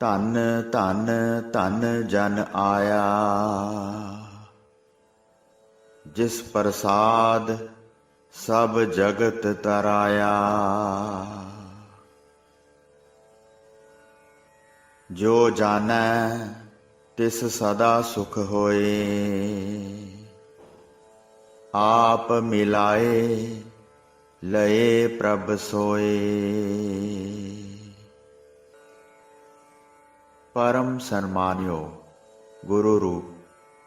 ਧਨ ਧਨ ਧਨ ਜਨ ਆਇਆ, ਜਿਸ ਪ੍ਰਸਾਦ ਸਭ ਜਗਤ ਤਰਾਇਆ। ਜੋ ਜਾਣੈ ਤਿਸ ਸਦਾ ਸੁਖ ਹੋਏ, ਆਪ ਮਿਲਾਏ ਲਏ ਪ੍ਰਭ ਸੋਏ। ਪਰਮ ਸਨਮਾਨਿਓ ਗੁਰੂ ਰੂਪ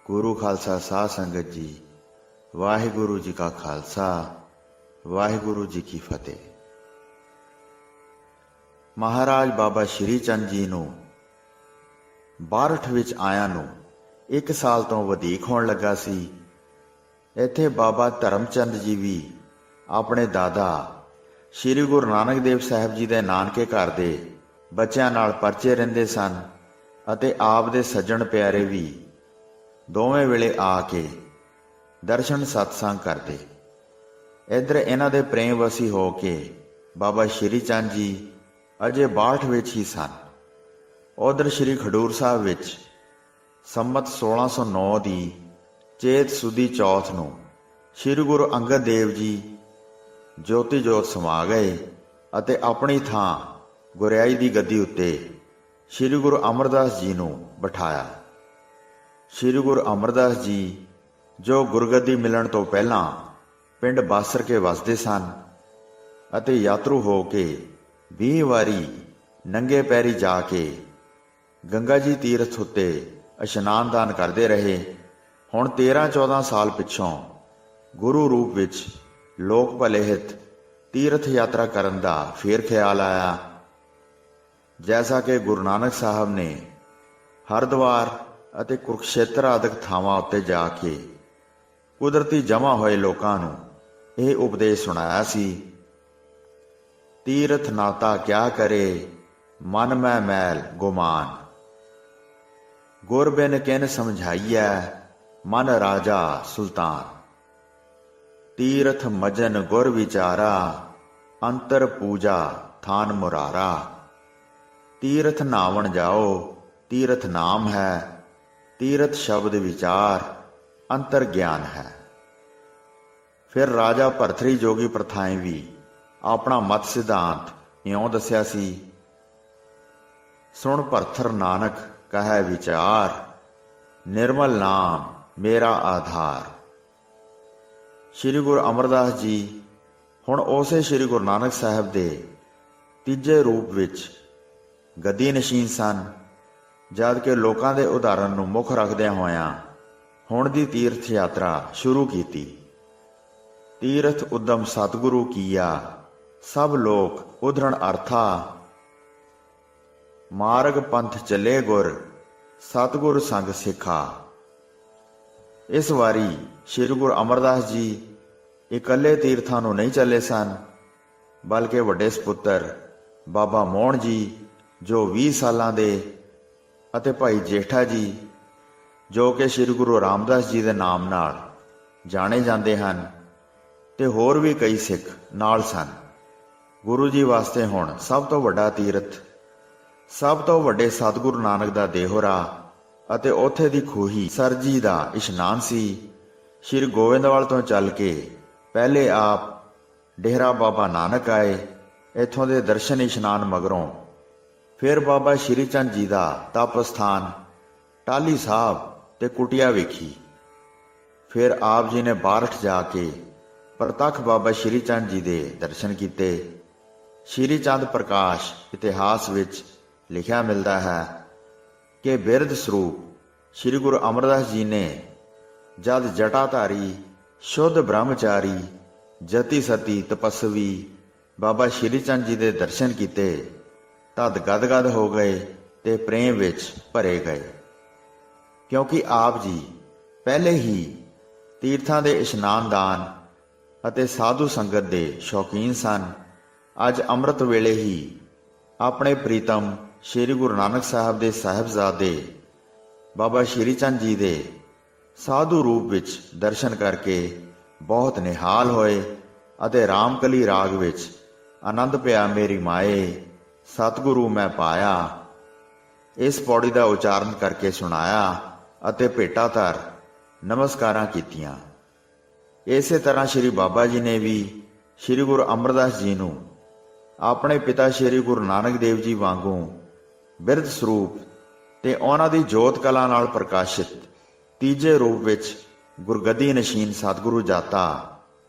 ਗੁਰੂ ਖਾਲਸਾ ਸਾਧ ਸੰਗਤ ਜੀ, ਵਾਹਿਗੁਰੂ ਜੀ ਕਾ ਖਾਲਸਾ, ਵਾਹਿਗੁਰੂ ਜੀ ਕੀ ਫਤਿਹ। ਮਹਾਰਾਜ ਬਾਬਾ ਸ਼੍ਰੀ ਚੰਦ ਜੀ ਨੂੰ ਬਾਰਠ ਵਿੱਚ ਆਇਆਂ ਨੂੰ 1 ਸਾਲ ਤੋਂ ਵਧੀਕ ਹੋਣ ਲੱਗਾ ਸੀ। ਇੱਥੇ ਬਾਬਾ ਧਰਮਚੰਦ ਜੀ ਵੀ ਆਪਣੇ ਦਾਦਾ ਸ਼੍ਰੀ ਗੁਰੂ ਨਾਨਕ ਦੇਵ ਸਾਹਿਬ ਜੀ ਦੇ ਨਾਨਕੇ ਘਰ ਦੇ ਬੱਚਿਆਂ ਨਾਲ ਪਰਚੇ ਰਹਿੰਦੇ ਸਨ ਅਤੇ ਆਪ ਦੇ ਸੱਜਣ ਪਿਆਰੇ ਵੀ ਦੋਵੇਂ ਵੇਲੇ ਆ ਕੇ ਦਰਸ਼ਨ ਸਤਸੰਗ ਕਰਦੇ। ਇੱਧਰ ਇਹਨਾਂ ਦੇ ਪ੍ਰੇਮ ਵਸੀ ਹੋ ਕੇ ਬਾਬਾ ਸ਼੍ਰੀ ਚੰਦ ਜੀ ਅਜੇ ਬਾਰਠ ਵਿੱਚ ਹੀ ਸਨ। ਉਧਰ ਸ਼੍ਰੀ ਖਡੂਰ ਸਾਹਿਬ ਵਿੱਚ ਸੰਮਤ 1609 ਦੀ ਚੇਤ ਸੁਦੀ ਚੌਥ ਨੂੰ ਸ਼੍ਰੀ ਗੁਰੂ ਅੰਗਦ ਦੇਵ ਜੀ ਜੋਤੀ ਜੋਤ ਸਮਾ ਗਏ ਅਤੇ ਆਪਣੀ ਥਾਂ ਗੁਰਿਆਈ ਦੀ ਗੱਦੀ ਉੱਤੇ ਸ਼੍ਰੀ ਗੁਰੂ ਅਮਰਦਾਸ ਜੀ ਨੂੰ ਬਿਠਾਇਆ। ਸ਼੍ਰੀ ਗੁਰੂ ਅਮਰਦਾਸ ਜੀ ਜੋ ਗੁਰਗੱਦੀ ਮਿਲਣ ਤੋਂ ਪਹਿਲਾਂ ਪਿੰਡ ਬਾਸਰ ਕੇ ਵਸਦੇ ਸਨ ਅਤੇ ਯਾਤਰੂ ਹੋ ਕੇ 20 ਵਾਰੀ ਨੰਗੇ ਪੈਰੀ ਜਾ ਕੇ ਗੰਗਾ ਜੀ ਤੀਰਥ ਉੱਤੇ ਇਸ਼ਨਾਨ ਦਾਨ ਕਰਦੇ ਰਹੇ। ਹੁਣ 13-14 ਸਾਲ ਪਿੱਛੋਂ ਗੁਰੂ ਰੂਪ ਵਿੱਚ ਲੋਕ ਭਲੇ ਹਿੱਤ ਤੀਰਥ ਯਾਤਰਾ ਕਰਨ ਦਾ ਫੇਰ ਖਿਆਲ ਆਇਆ। ਜੈਸਾ ਕਿ ਗੁਰੂ ਨਾਨਕ ਸਾਹਿਬ ਨੇ ਹਰਿਦੁਆਰ ਅਤੇ ਕੁਰੂਕਸ਼ੇਤਰ ਆਦਿਕ ਥਾਵਾਂ ਉੱਤੇ ਜਾ ਕੇ ਕੁਦਰਤੀ ਜਮ੍ਹਾਂ ਹੋਏ ਲੋਕਾਂ ਨੂੰ ਇਹ ਉਪਦੇਸ਼ ਸੁਣਾਇਆ ਸੀ। ਤੀਰਥ ਨਾਤਾ ਕਿਆ ਕਰੇ, ਮਨ ਮੈਂ ਮੈਲ ਗੁਮਾਨ। ਗੁਰ ਬਿਨ ਕਿਨ ਸਮਝਾਈਐ, ਮਨ ਰਾਜਾ ਸੁਲਤਾਨ। ਤੀਰਥ ਮਜਨ ਗੁਰ ਵਿਚਾਰਾ, ਅੰਤਰ ਪੂਜਾ ਥਾਨ ਮੁਰਾਰਾ। ਤੀਰਥ ਨਾਵਣ ਜਾਓ, ਤੀਰਥ ਨਾਮ ਹੈ। ਤੀਰਥ ਸ਼ਬਦ ਵਿਚਾਰ, ਅੰਤਰ ਗਿਆਨ ਹੈ। ਫਿਰ ਰਾਜਾ ਭਰਥਰੀ ਜੋਗੀ ਪ੍ਰਥਾਏਂ ਵੀ ਆਪਣਾ ਮਤ ਸਿਧਾਂਤ ਇਉਂ ਦੱਸਿਆ ਸੀ। ਸੁਣ ਭਰਥਰ ਨਾਨਕ ਕਹੈ ਵਿਚਾਰ, ਨਿਰਮਲ ਨਾਮ ਮੇਰਾ ਆਧਾਰ। ਸ਼੍ਰੀ ਗੁਰੂ ਅਮਰਦਾਸ ਜੀ ਹੁਣ ਉਸੇ ਸ਼੍ਰੀ ਗੁਰੂ ਨਾਨਕ ਸਾਹਿਬ ਦੇ ਤੀਜੇ ਰੂਪ ਵਿੱਚ ਗੱਦੀ ਨਸ਼ੀਨ ਸਨ, ਜਦ ਕਿ ਲੋਕਾਂ ਦੇ ਉਦਾਹਰਨ ਨੂੰ ਮੁੱਖ ਰੱਖਦਿਆਂ ਹੋਇਆਂ ਹੁਣ ਦੀ ਤੀਰਥ ਯਾਤਰਾ ਸ਼ੁਰੂ ਕੀਤੀ। ਤੀਰਥ ਉਦਮ ਸਤਿਗੁਰੂ ਕੀਆ, ਸਭ ਲੋਕ ਉਧਰਣ ਅਰਥਾ। ਮਾਰਗ ਪੰਥ ਚੱਲੇ ਗੁਰ, ਸਤਿਗੁਰ ਸੰਗ ਸਿੱਖਾ। ਇਸ ਵਾਰੀ ਸ਼੍ਰੀ ਗੁਰੂ ਅਮਰਦਾਸ ਜੀ ਇਕੱਲੇ ਤੀਰਥਾਂ ਨੂੰ ਨਹੀਂ ਚੱਲੇ ਸਨ, ਬਲਕਿ ਵੱਡੇ ਸਪੁੱਤਰ ਬਾਬਾ ਮੋਹਣ ਜੀ ਜੋ 20 ਸਾਲਾਂ ਦੇ ਅਤੇ ਭਾਈ ਜੇਠਾ ਜੀ ਜੋ ਕਿ ਸ਼੍ਰੀ ਗੁਰੂ ਰਾਮਦਾਸ ਜੀ ਦੇ ਨਾਮ ਨਾਲ ਜਾਣੇ ਜਾਂਦੇ ਹਨ, ਤੇ ਹੋਰ ਵੀ ਕਈ ਸਿੱਖ ਨਾਲ ਸਨ। ਗੁਰੂ ਜੀ ਵਾਸਤੇ ਹੁਣ ਸਭ ਤੋਂ ਵੱਡਾ ਤੀਰਥ, ਸਭ ਤੋਂ ਵੱਡੇ ਸਤਿਗੁਰੂ ਨਾਨਕ ਦਾ ਦੇਹੋਰਾ ਅਤੇ ਉੱਥੇ ਦੀ ਖੂਹੀ ਸਰਜੀ ਦਾ ਇਸ਼ਨਾਨ ਸੀ। ਸ਼੍ਰੀ ਗੋਬਿੰਦਵਾਲ ਤੋਂ ਚੱਲ ਕੇ ਪਹਿਲੇ ਆਪ ਡੇਰਾ ਬਾਬਾ ਨਾਨਕ ਆਏ। ਇੱਥੋਂ ਦੇ ਦਰਸ਼ਨ ਇਸ਼ਨਾਨ ਮਗਰੋਂ ਫਿਰ ਬਾਬਾ ਸ਼੍ਰੀ ਚੰਦ ਜੀ ਦਾ ਤਪ ਸਥਾਨ ਟਾਹਲੀ ਸਾਹਿਬ ਤੇ ਕੁਟੀਆ ਵੇਖੀ। ਫਿਰ ਆਪ ਜੀ ਨੇ ਬਾਰਠ ਜਾ ਕੇ ਪ੍ਰਤੱਖ ਬਾਬਾ ਸ਼੍ਰੀ ਚੰਦ ਜੀ ਦੇ ਦਰਸ਼ਨ ਕੀਤੇ। ਸ਼੍ਰੀ ਚੰਦ ਪ੍ਰਕਾਸ਼ ਇਤਿਹਾਸ ਵਿੱਚ ਲਿਖਿਆ ਮਿਲਦਾ ਹੈ ਕਿ ਬਿਰਧ ਸਰੂਪ ਸ਼੍ਰੀ ਗੁਰੂ ਅਮਰਦਾਸ ਜੀ ਨੇ ਜਦ ਜਟਾਧਾਰੀ ਸ਼ੁੱਧ ਬ੍ਰਹਮਚਾਰੀ ਜਤੀ ਸਤੀ ਤਪਸਵੀ ਬਾਬਾ ਸ਼੍ਰੀ ਚੰਦ ਜੀ ਦੇ ਦਰਸ਼ਨ ਕੀਤੇ, ਤਦ ਗਦਗਦ ਹੋ ਗਏ ਤੇ ਪ੍ਰੇਮ ਵਿੱਚ ਭਰੇ ਗਏ, ਕਿਉਂਕਿ ਆਪ ਜੀ ਪਹਿਲੇ ਹੀ ਤੀਰਥਾਂ ਦੇ ਇਸ਼ਨਾਨ ਦਾਨ ਅਤੇ ਸਾਧੂ ਸੰਗਤ ਦੇ ਸ਼ੌਕੀਨ ਸਨ। ਅੱਜ ਅੰਮ੍ਰਿਤ ਵੇਲੇ ਹੀ ਆਪਣੇ ਪ੍ਰੀਤਮ ਸ਼੍ਰੀ ਗੁਰੂ ਨਾਨਕ ਸਾਹਿਬ ਦੇ ਸਾਹਿਬਜ਼ਾਦੇ ਬਾਬਾ ਸ਼੍ਰੀ ਚੰਦ ਜੀ ਦੇ ਸਾਧੂ ਰੂਪ ਵਿੱਚ ਦਰਸ਼ਨ ਕਰਕੇ ਬਹੁਤ ਨਿਹਾਲ ਹੋਏ ਅਤੇ ਰਾਮਕਲੀ ਰਾਗ ਵਿੱਚ ਆਨੰਦ ਪਿਆ ਮੇਰੀ ਮਾਏ, ਸਤਿਗੁਰੂ ਮੈਂ ਪਾਇਆ। ਇਸ ਪੌੜੀ ਦਾ ਉਚਾਰਨ ਕਰਕੇ ਸੁਣਾਇਆ ਅਤੇ ਭੇਟਾ ਧਰ ਨਮਸਕਾਰਾਂ ਕੀਤੀਆਂ। ਇਸੇ ਤਰ੍ਹਾਂ ਸ੍ਰੀ ਬਾਬਾ ਜੀ ਨੇ ਵੀ ਸ੍ਰੀ ਗੁਰੂ ਅਮਰਦਾਸ ਜੀ ਨੂੰ ਆਪਣੇ ਪਿਤਾ ਸ੍ਰੀ ਗੁਰੂ ਨਾਨਕ ਦੇਵ ਜੀ ਵਾਂਗੂ ਬਿਰਧ ਸਰੂਪ ਤੇ ਉਹਨਾਂ ਦੀ ਜੋਤ ਕਲਾ ਨਾਲ ਪ੍ਰਕਾਸ਼ਿਤ ਤੀਜੇ ਰੂਪ ਵਿੱਚ ਗੁਰਗੱਦੀ ਨਸ਼ੀਨ ਸਤਿਗੁਰੂ ਜਾਤਾ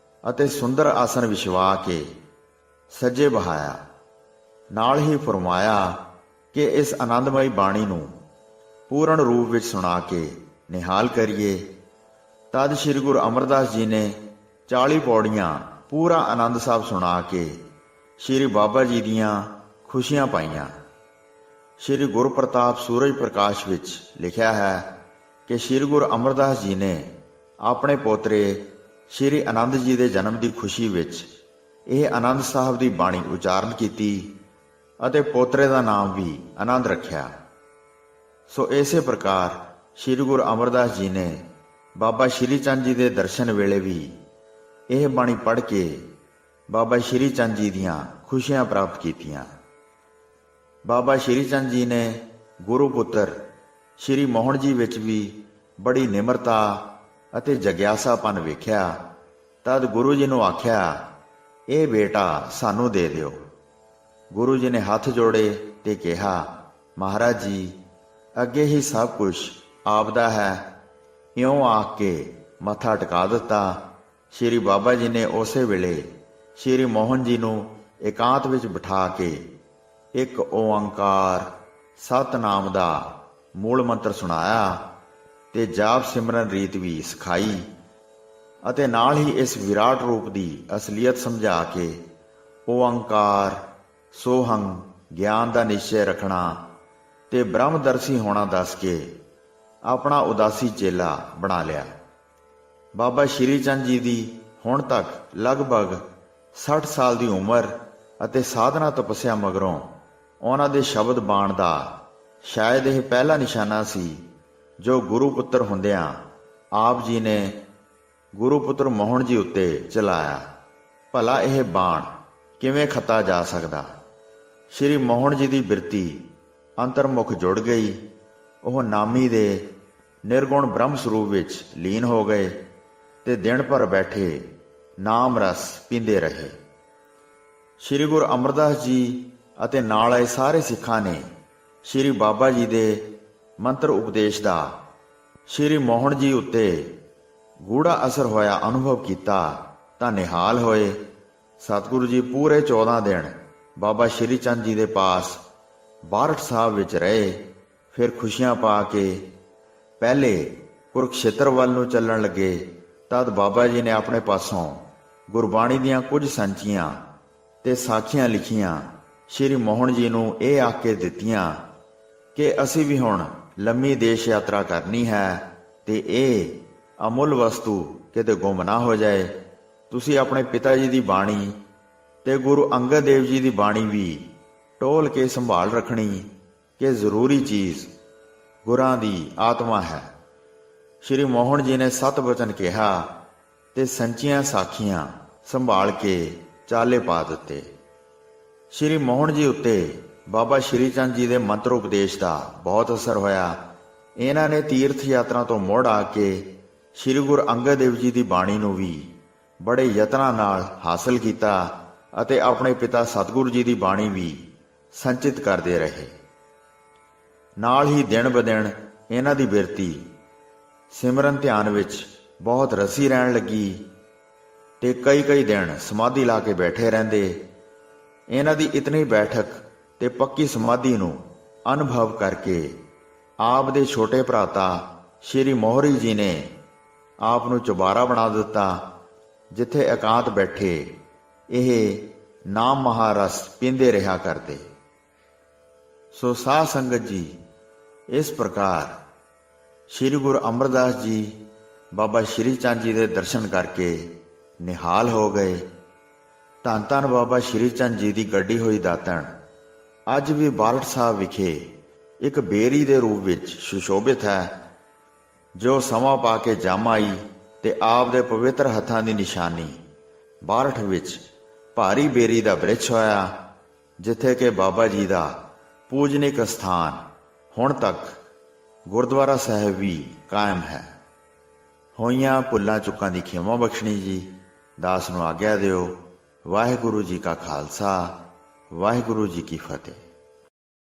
ਅਤੇ ਸੁੰਦਰ ਆਸਨ ਵਿਛਵਾ ਕੇ ਸੱਜੇ ਬਹਾਇਆ। ਨਾਲ ਹੀ ਫਰਮਾਇਆ ਕਿ ਇਸ ਆਨੰਦਮਈ ਬਾਣੀ ਨੂੰ ਪੂਰਨ ਰੂਪ ਵਿੱਚ ਸੁਣਾ ਕੇ ਨਿਹਾਲ ਕਰੀਏ। ਤਦ ਸ੍ਰੀ ਗੁਰੂ ਅਮਰਦਾਸ ਜੀ ਨੇ 40 ਪੌੜੀਆਂ ਪੂਰਾ ਆਨੰਦ ਸਾਹਿਬ ਸੁਣਾ ਕੇ ਸ੍ਰੀ ਬਾਬਾ ਜੀ ਦੀਆਂ ਖੁਸ਼ੀਆਂ ਪਾਈਆਂ। ਸ੍ਰੀ ਗੁਰੂ ਪ੍ਰਤਾਪ ਸੂਰਜ ਪ੍ਰਕਾਸ਼ ਵਿੱਚ ਲਿਖਿਆ ਹੈ ਕਿ ਸ੍ਰੀ ਗੁਰੂ ਅਮਰਦਾਸ ਜੀ ਨੇ ਆਪਣੇ ਪੋਤਰੇ ਸ੍ਰੀ ਆਨੰਦ ਜੀ ਦੇ ਜਨਮ ਦੀ ਖੁਸ਼ੀ ਵਿੱਚ ਇਹ ਆਨੰਦ ਸਾਹਿਬ ਦੀ ਬਾਣੀ ਉਚਾਰਨ ਕੀਤੀ ਅਤੇ ਪੋਤਰੇ ਦਾ ਨਾਮ ਵੀ ਆਨੰਦ ਰੱਖਿਆ। ਸੋ ਇਸੇ ਪ੍ਰਕਾਰ ਸ੍ਰੀ ਗੁਰੂ ਅਮਰਦਾਸ ਜੀ ਨੇ ਬਾਬਾ ਸ਼੍ਰੀ ਚੰਦ ਜੀ ਦੇ ਦਰਸ਼ਨ ਵੇਲੇ ਵੀ ਇਹ ਬਾਣੀ ਪੜ੍ਹ ਕੇ ਬਾਬਾ ਸ਼੍ਰੀ ਚੰਦ ਜੀ ਦੀਆਂ ਖੁਸ਼ੀਆਂ ਪ੍ਰਾਪਤ ਕੀਤੀਆਂ। ਬਾਬਾ ਸ਼੍ਰੀ ਚੰਦ ਜੀ ਨੇ ਗੁਰੂ ਪੁੱਤਰ ਸ੍ਰੀ ਮੋਹਨ ਜੀ ਵਿੱਚ ਵੀ ਬੜੀ ਨਿਮਰਤਾ ਅਤੇ ਜਗਿਆਸਾਪਨ ਵੇਖਿਆ। ਤਦ ਗੁਰੂ ਜੀ ਨੂੰ ਆਖਿਆ, ਇਹ ਬੇਟਾ ਸਾਨੂੰ ਦੇ ਦਿਓ। ਗੁਰੂ ਜੀ ਨੇ ਹੱਥ ਜੋੜੇ ਤੇ ਕਿਹਾ, ਮਹਾਰਾਜ ਜੀ, ਅੱਗੇ ਹੀ ਸਭ ਕੁਝ ਆਪਦਾ ਹੈ। ਇਉਂ ਆਖ ਕੇ ਮੱਥਾ ਟਿਕਾ ਦਿੱਤਾ। ਸ੍ਰੀ ਬਾਬਾ ਜੀ ਨੇ ਉਸੇ ਵੇਲੇ ਸ੍ਰੀ ਮੋਹਨ ਜੀ ਨੂੰ ਇਕਾਂਤ ਵਿੱਚ ਬਿਠਾ ਕੇ ਇੱਕ ਓੰਕਾਰ ਸਤਿਨਾਮ ਦਾ ਮੂਲ ਮੰਤਰ ਸੁਣਾਇਆ ਤੇ ਜਾਪ ਸਿਮਰਨ ਰੀਤ ਵੀ ਸਿਖਾਈ ਅਤੇ ਨਾਲ ਹੀ ਇਸ ਵਿਰਾਟ ਰੂਪ ਦੀ ਅਸਲੀਅਤ ਸਮਝਾ ਕੇ ਓੰਕਾਰ ਸੋਹੰ ਗਿਆਨ ਦਾ ਨਿਸ਼ਚੈ ਰੱਖਣਾ ਤੇ ਬ੍ਰਹਮਦਰਸ਼ੀ ਹੋਣਾ ਦੱਸ ਕੇ ਆਪਣਾ ਉਦਾਸੀ ਚੇਲਾ ਬਣਾ ਲਿਆ। ਬਾਬਾ ਸ਼੍ਰੀ ਚੰਦ ਜੀ ਦੀ ਹੁਣ ਤੱਕ ਲਗਭਗ 60 ਸਾਲ ਦੀ ਉਮਰ ਅਤੇ ਸਾਧਨਾ ਤਪੱਸਿਆ ਮਗਰੋਂ ਉਹਨਾਂ ਦੇ ਸ਼ਬਦ ਬਾਣ ਦਾ ਸ਼ਾਇਦ ਇਹ ਪਹਿਲਾ ਨਿਸ਼ਾਨਾ ਸੀ ਜੋ ਗੁਰੂ ਪੁੱਤਰ ਹੁੰਦਿਆਂ ਆਪ ਜੀ ਨੇ ਗੁਰੂ ਪੁੱਤਰ ਮੋਹਨ ਜੀ ਉੱਤੇ ਚਲਾਇਆ। ਭਲਾ ਇਹ ਬਾਣ ਕਿਵੇਂ ਖੱਤਾ ਜਾ ਸਕਦਾ? ਸ੍ਰੀ ਮੋਹਨ ਜੀ ਦੀ ਬਿਰਤੀ ਅੰਤਰਮੁਖ ਜੁੜ ਗਈ। ਉਹ ਨਾਮੀ ਦੇ ਨਿਰਗੁਣ ਬ੍ਰਹਮ ਸਰੂਪ ਵਿੱਚ ਲੀਨ ਹੋ ਗਏ ਤੇ ਦਿਨ ਭਰ ਬੈਠੇ ਨਾਮ ਰਸ ਪੀਂਦੇ ਰਹੇ। ਸ੍ਰੀ ਗੁਰੂ ਅਮਰਦਾਸ ਜੀ ਅਤੇ ਨਾਲ ਆਏ ਸਾਰੇ ਸਿੱਖਾਂ ਨੇ ਸ੍ਰੀ ਬਾਬਾ ਜੀ ਦੇ ਮੰਤਰ ਉਪਦੇਸ਼ ਦਾ ਸ੍ਰੀ ਮੋਹਨ ਜੀ ਉੱਤੇ ਗੂੜਾ ਅਸਰ ਹੋਇਆ ਅਨੁਭਵ ਕੀਤਾ ਤਾਂ ਨਿਹਾਲ ਹੋਏ। ਸਤਿਗੁਰੂ ਜੀ ਪੂਰੇ 14 ਦਿਨ ਬਾਬਾ ਸ਼੍ਰੀ ਚੰਦ ਜੀ ਦੇ ਪਾਸ ਬਾਰਠ ਸਾਹਿਬ ਵਿੱਚ ਰਹੇ। ਫਿਰ ਖੁਸ਼ੀਆਂ ਪਾ ਕੇ ਪਹਿਲੇ ਕੁਰੂਕਸ਼ੇਤਰ ਵੱਲ ਨੂੰ ਚੱਲਣ ਲੱਗੇ। ਤਦ ਬਾਬਾ ਜੀ ਨੇ ਆਪਣੇ ਪਾਸੋਂ ਗੁਰਬਾਣੀ ਦੀਆਂ ਕੁਝ ਸੰਚੀਆਂ ਤੇ ਸਾਖੀਆਂ ਲਿਖੀਆਂ ਸ੍ਰੀ ਮੋਹਨ ਜੀ ਨੂੰ ਇਹ ਆਖ ਕੇ ਦਿੱਤੀਆਂ ਕਿ ਅਸੀਂ ਵੀ ਹੁਣ ਲੰਮੀ ਦੇਸ਼ ਯਾਤਰਾ ਕਰਨੀ ਹੈ ਤੇ ਇਹ ਅਮੁੱਲ ਵਸਤੂ ਕਿਤੇ ਗੁੰਮ ਨਾ ਹੋ ਜਾਏ। ਤੁਸੀਂ ਆਪਣੇ ਪਿਤਾ ਜੀ ਦੀ ਬਾਣੀ ਤੇ ਗੁਰੂ ਅੰਗਦ ਦੇਵ ਜੀ ਦੀ ਬਾਣੀ ਵੀ ਟੋਲ ਕੇ ਸੰਭਾਲ ਰੱਖਣੀ ਕਿ ਜ਼ਰੂਰੀ ਚੀਜ਼ ਗੁਰਾਂ ਦੀ ਆਤਮਾ ਹੈ। ਸ੍ਰੀ ਮੋਹਨ ਜੀ ਨੇ 7 ਬਚਨ ਕਿਹਾ ਤੇ ਸੰਚੀਆਂ ਸਾਖੀਆਂ ਸੰਭਾਲ ਕੇ ਚਾਲੇ ਪਾ ਦਿੱਤੇ। ਸ੍ਰੀ ਮੋਹਨ ਜੀ ਉੱਤੇ ਬਾਬਾ ਸ਼੍ਰੀ ਚੰਦ ਜੀ ਦੇ ਮੰਤਰ ਉਪਦੇਸ਼ ਦਾ ਬਹੁਤ ਅਸਰ ਹੋਇਆ। ਇਹਨਾਂ ਨੇ ਤੀਰਥ ਯਾਤਰਾ ਤੋਂ ਮੁੜ ਆ ਕੇ ਸ੍ਰੀ ਗੁਰੂ ਅੰਗਦ ਦੇਵ ਜੀ ਦੀ ਬਾਣੀ ਨੂੰ ਵੀ ਬੜੇ ਯਤਨਾਂ ਨਾਲ ਹਾਸਲ ਕੀਤਾ ਅਤੇ ਆਪਣੇ ਪਿਤਾ ਸਤਿਗੁਰੂ ਜੀ ਦੀ ਬਾਣੀ ਵੀ ਸੰਚਿਤ ਕਰਦੇ ਰਹੇ। ਨਾਲ ਹੀ ਦਿਨ ਬਦਿਨ ਇਹਨਾਂ ਦੀ ਬਿਰਤੀ ਸਿਮਰਨ ਧਿਆਨ ਵਿੱਚ ਬਹੁਤ ਰਸੀ ਰਹਿਣ ਲੱਗੀ ਤੇ ਕਈ ਦਿਨ ਸਮਾਧੀ ਲਾ ਕੇ ਬੈਠੇ ਰਹਿੰਦੇ। ਇਹਨਾਂ ਦੀ ਇਤਨੀ ਬੈਠਕ ਤੇ ਪੱਕੀ ਸਮਾਧੀ ਨੂੰ ਅਨੁਭਵ ਕਰਕੇ ਆਪ ਦੇ ਛੋਟੇ ਭਰਾਤਾ ਸ਼੍ਰੀ ਮੋਹਰੀ ਜੀ ਨੇ ਆਪ ਨੂੰ ਚੁਬਾਰਾ ਬਣਾ ਦਿੱਤਾ, ਜਿੱਥੇ ਇਕਾਂਤ ਬੈਠੇ ਇਹ ਨਾਮ ਮਹਾਰਸ ਪੀਂਦੇ ਰਿਹਾ ਕਰਦੇ। ਸੋ ਸਾਧ ਸੰਗਤ ਜੀ, ਇਸ ਪ੍ਰਕਾਰ ਸ੍ਰੀ ਗੁਰੂ ਅਮਰਦਾਸ ਜੀ ਬਾਬਾ ਸ਼੍ਰੀ ਚੰਦ ਜੀ ਦੇ ਦਰਸ਼ਨ ਕਰਕੇ ਨਿਹਾਲ ਹੋ ਗਏ। ਧੰਨ ਧੰਨ ਬਾਬਾ ਸ਼੍ਰੀ ਚੰਦ ਜੀ ਦੀ ਗੱਡੀ ਹੋਈ ਦਾਤਣ ਅੱਜ ਵੀ ਬਾਰਠ ਸਾਹਿਬ ਵਿਖੇ ਇੱਕ ਬੇਰੀ ਦੇ ਰੂਪ ਵਿੱਚ ਸੁਸ਼ੋਭਿਤ ਹੈ, ਜੋ ਸਮਾਂ ਪਾ ਕੇ ਜੰਮ ਆਈ ਤੇ ਆਪ ਦੇ ਪਵਿੱਤਰ ਹੱਥਾਂ ਦੀ ਨਿਸ਼ਾਨੀ ਬਾਰਠ ਵਿੱਚ ਭਾਰੀ ਬੇਰੀ ਦਾ ਬ੍ਰਿਛ ਹੋਇਆ, ਜਿੱਥੇ ਕਿ ਬਾਬਾ ਜੀ ਦਾ ਪੂਜਨਿਕ ਸਥਾਨ ਹੁਣ ਤੱਕ ਗੁਰਦੁਆਰਾ ਸਾਹਿਬ ਵੀ ਕਾਇਮ ਹੈ। ਹੋਈਆਂ ਭੁੱਲਾਂ ਚੁੱਕਾਂ ਦੀ ਖਿਮਾ ਬਖਸ਼ਣੀ ਜੀ। ਦਾਸ ਨੂੰ ਆਗਿਆ ਦਿਓ। ਵਾਹਿਗੁਰੂ ਜੀ ਕਾ ਖਾਲਸਾ, ਵਾਹਿਗੁਰੂ ਜੀ ਕੀ ਫਤਿਹ।